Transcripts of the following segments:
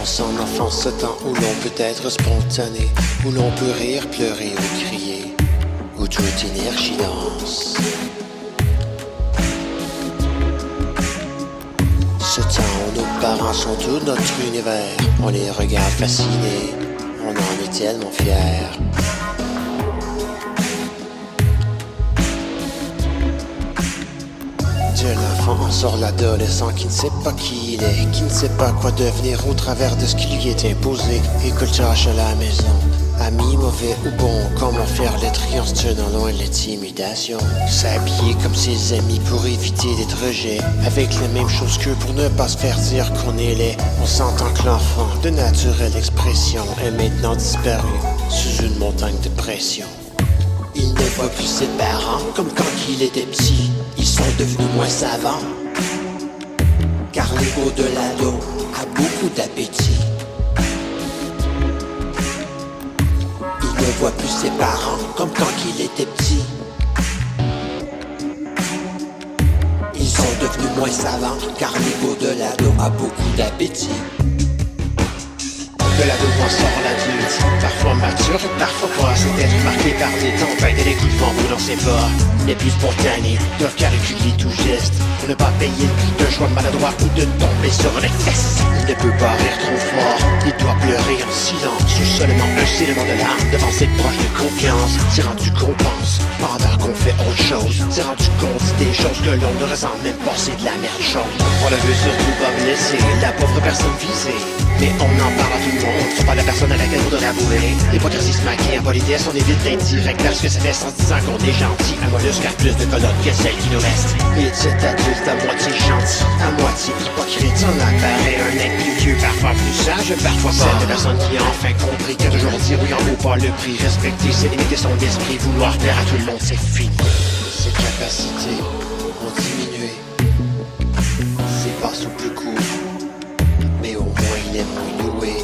L'enfance en enfance, ce temps où l'on peut être spontané, où l'on peut rire, pleurer ou crier, où toute énergie danse. Ce temps où nos parents sont tout notre univers, on les regarde fascinés, on en est tellement fiers. De l'enfant en sort l'adolescent qui ne sait pas qui il est, qui ne sait pas quoi devenir au travers de ce qui lui est imposé. École tâche à la maison, amis mauvais ou bons, comment faire les tri en se tenant loin de l'intimidation. S'habiller comme ses amis pour éviter d'être rejet, avec les mêmes choses qu'eux pour ne pas se faire dire qu'on est laid. On s'entend que l'enfant de naturelle expression est maintenant disparu sous une montagne de pression. Il ne voit plus ses parents comme quand il était petit. Ils sont devenus moins savants, car l'ego de l'ado a beaucoup d'appétit. Il ne voit plus ses parents comme quand il était petit. Ils sont devenus moins savants, car l'ego de l'ado a beaucoup d'appétit. De l'adolescence sort l'adulte, parfois mature et parfois pas. C'est être marqué par des tempêtes et les coups de vent dans ses pas. Les plus spontanés doivent calculer tout geste pour ne pas payer le prix d'un choix maladroit ou de tomber sur les fesses. Il ne peut pas rire trop fort, il doit pleurer en silence ou seulement un silement de larmes devant ses proches de confiance. C'est rendu qu'on pense pendant qu'on fait autre chose. C'est rendu compte des choses que l'on ne ressent même pas, c'est de la merde chaude. On le veut surtout pas blesser la pauvre personne visée, mais on en parle à tout le monde, c'est pas la personne à laquelle on doit l'avouer. L'hypocrisie se maquille en politesse, on évite d'indirect parce que ça laisse en disant qu'on est gentil. Un mollusque a plus de colonnes que celle qui nous reste. Et cet adulte à moitié gentil, à moitié hypocrite, on apparaît un être plus vieux, parfois plus sage, parfois pas. Cette personne qui a enfin compris qu'à toujours dire oui en vaut pas le prix. Respecter ses limites et son esprit, vouloir plaire à tout le monde, c'est fini. Ses capacités ont diminué, ses pas sont plus courts, mais au moins il est moins loué,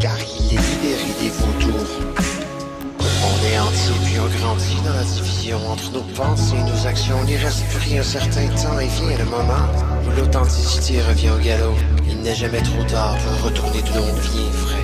car il est libéré des vautours. On est entier puis on grandit dans la division entre nos pensées et nos actions. On y reste pris un certain temps et vient le moment où l'authenticité revient au galop. Il n'est jamais trop tard pour retourner d'où l'on vient, frère.